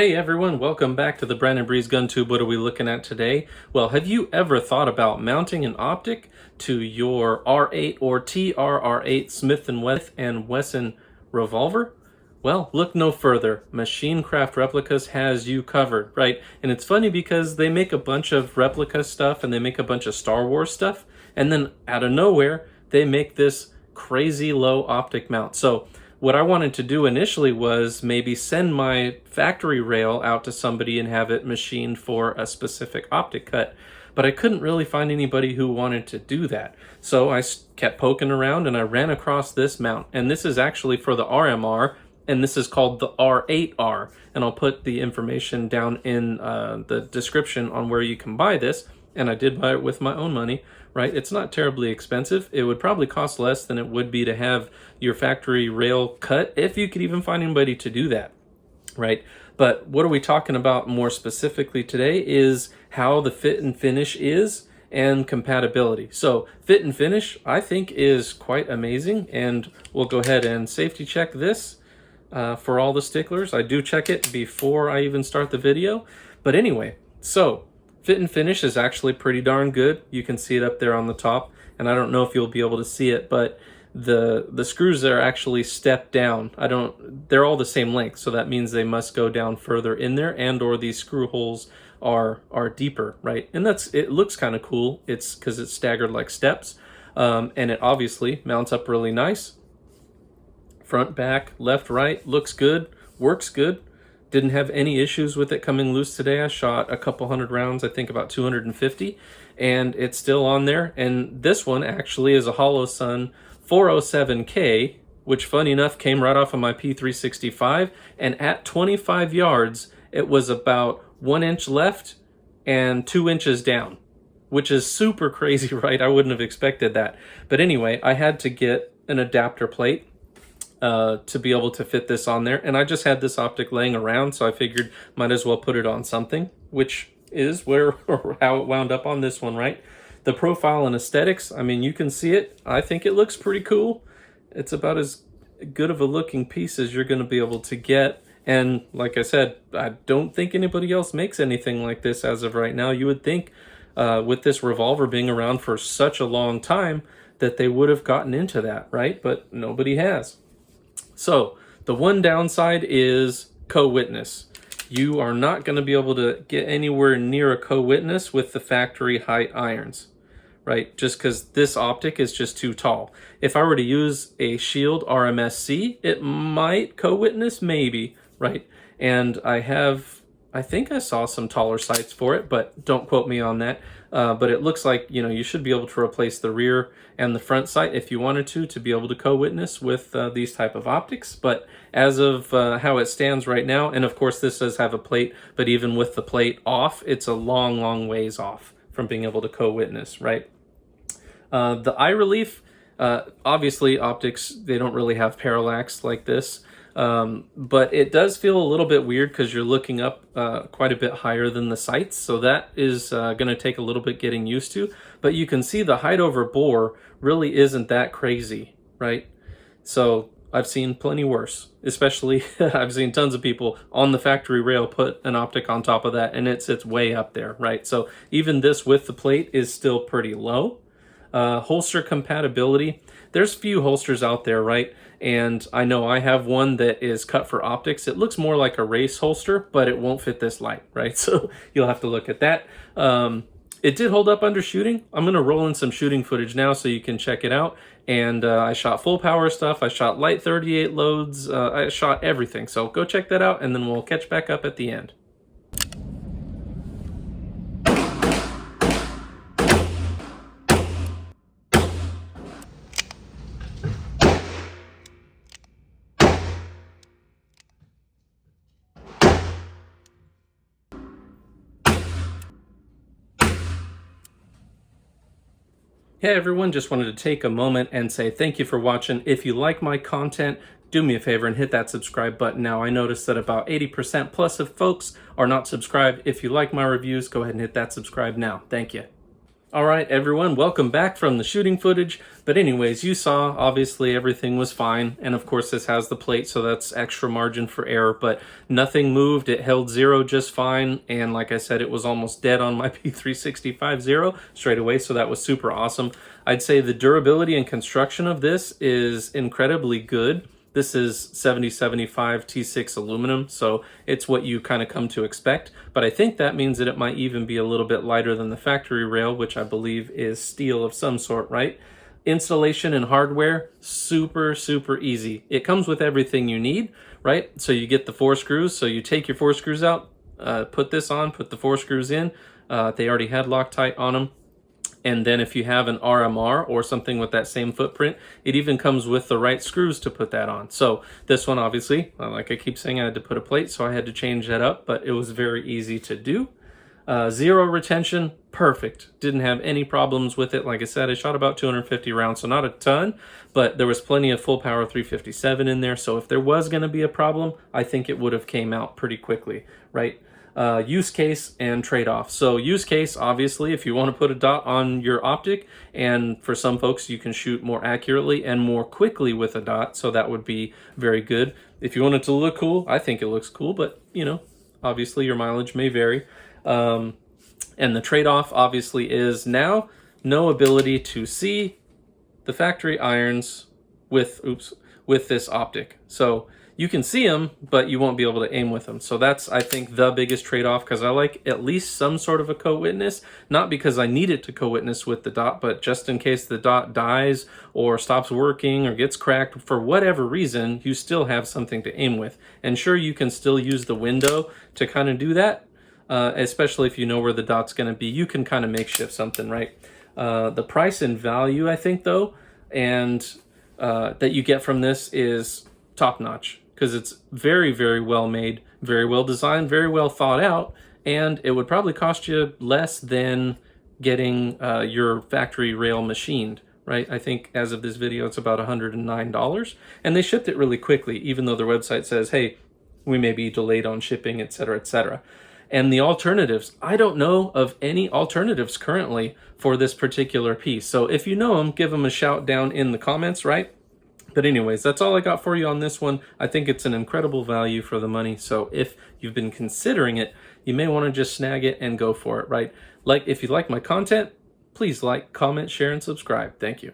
Hey everyone, welcome back to the Brandon Breeze GunTube. What are we looking at today? Well, have you ever thought about mounting an optic to your R8 or TRR8 Smith and Wesson Revolver? Well, look no further. Craft Replicas has you covered, right? And it's funny because they make a bunch of replica stuff and they make a bunch of Star Wars stuff, and then out of nowhere, they make this crazy low optic mount. So what I wanted to do initially was maybe send my factory rail out to somebody and have it machined for a specific optic cut, but I couldn't really find anybody who wanted to do that. So I kept poking around and I ran across this mount, and this is actually for the RMR, and this is called the R8R, and I'll put the information down in the description on where you can buy this. And I did buy it with my own money, right? It's not terribly expensive. It would probably cost less than it would be to have your factory rail cut, if you could even find anybody to do that, right? But what are we talking about more specifically today is how the fit and finish is and compatibility. So fit and finish, I think, is quite amazing, and we'll go ahead and safety check this for all the sticklers. I do check it before I even start the video. But anyway, so fit and finish is actually pretty darn good. You can see it up there on the top, and I don't know if you'll be able to see it, but the screws are actually stepped down. They're all the same length, so that means they must go down further in there, and or these screw holes are deeper, right? And it looks kind of cool. It's because it's staggered like steps, and it obviously mounts up really nice. Front, back, left, right, looks good, works good. Didn't have any issues with it coming loose today. I shot a couple hundred rounds, I think about 250, and it's still on there. And this one actually is a HoloSun 407K, which funny enough came right off of my P365, and at 25 yards, it was about 1 inch left and 2 inches down, which is super crazy, right? I wouldn't have expected that. But anyway, I had to get an adapter plate to be able to fit this on there, and I just had this optic laying around, so I figured might as well put it on something, which is where or how it wound up on this one, right? The profile and aesthetics, I mean, you can see it. I think it looks pretty cool. It's about as good of a looking piece as you're going to be able to get, and like I said, I don't think anybody else makes anything like this as of right now. You would think with this Revolver being around for such a long time that they would have gotten into that, right? But nobody has. So the one downside is co-witness. You are not going to be able to get anywhere near a co-witness with the factory height irons, right? Just because this optic is just too tall. If I were to use a Shield RMSC, it might co-witness, maybe, right? And I think I saw some taller sights for it, but don't quote me on that. But it looks like, you should be able to replace the rear and the front sight if you wanted to be able to co-witness with these type of optics. But as of how it stands right now, and of course this does have a plate, but even with the plate off, it's a long, long ways off from being able to co-witness, right? The eye relief, obviously optics, they don't really have parallax like this. But it does feel a little bit weird because you're looking up quite a bit higher than the sights, so that is going to take a little bit getting used to. But you can see the height over bore really isn't that crazy, right? So I've seen plenty worse, especially I've seen tons of people on the factory rail put an optic on top of that, and it sits way up there, right? So even this with the plate is still pretty low. Holster compatibility, there's few holsters out there, right? And I know I have one that is cut for optics. It looks more like a race holster, but it won't fit this light, right? So you'll have to look at that. It did hold up under shooting. I'm going to roll in some shooting footage now so you can check it out. And I shot full power stuff. I shot light 38 loads. I shot everything. So go check that out, and then we'll catch back up at the end. Hey everyone, just wanted to take a moment and say thank you for watching. If you like my content, do me a favor and hit that subscribe button now. I noticed that about 80% plus of folks are not subscribed. If you like my reviews, go ahead and hit that subscribe now. Thank you. All right, everyone, welcome back from the shooting footage. But anyways, you saw, obviously, everything was fine. And of course, this has the plate, so that's extra margin for error. But nothing moved. It held 0 just fine. And like I said, it was almost dead on my P365 straight away, so that was super awesome. I'd say the durability and construction of this is incredibly good. This is 7075 T6 aluminum, so it's what you kind of come to expect. But I think that means that it might even be a little bit lighter than the factory rail, which I believe is steel of some sort, right? Installation and hardware, super, super easy. It comes with everything you need, right? So you get the 4 screws, so you take your 4 screws out, put this on, put the 4 screws in. They already had Loctite on them. And then if you have an RMR or something with that same footprint, it even comes with the right screws to put that on. So this one, obviously, like I keep saying, I had to put a plate, so I had to change that up, but it was very easy to do. 0 retention, perfect. Didn't have any problems with it. Like I said, I shot about 250 rounds, so not a ton, but there was plenty of full power 357 in there. So if there was going to be a problem, I think it would have came out pretty quickly, right? Use case and trade-off. So use case, obviously, if you want to put a dot on your optic, and for some folks you can shoot more accurately and more quickly with a dot, so that would be very good. If you want it to look cool, I think it looks cool, but you know, obviously your mileage may vary. And the trade-off obviously is now no ability to see the factory irons with this optic. So you can see them, but you won't be able to aim with them. So that's, I think, the biggest trade-off, because I like at least some sort of a co-witness, not because I need it to co-witness with the dot, but just in case the dot dies or stops working or gets cracked for whatever reason, you still have something to aim with. And sure, you can still use the window to kind of do that, especially if you know where the dot's going to be. You can kind of makeshift something, right? The price and value, I think, though, and that you get from this is top-notch, because it's very, very well made, very well designed, very well thought out, and it would probably cost you less than getting your factory rail machined, right? I think as of this video, it's about $109, and they shipped it really quickly, even though their website says, hey, we may be delayed on shipping, etc., etc. And the alternatives, I don't know of any alternatives currently for this particular piece. So if you know them, give them a shout down in the comments, right? But anyways, that's all I got for you on this one. I think it's an incredible value for the money. So if you've been considering it, you may want to just snag it and go for it, right? Like, if you like my content, please like, comment, share, and subscribe. Thank you.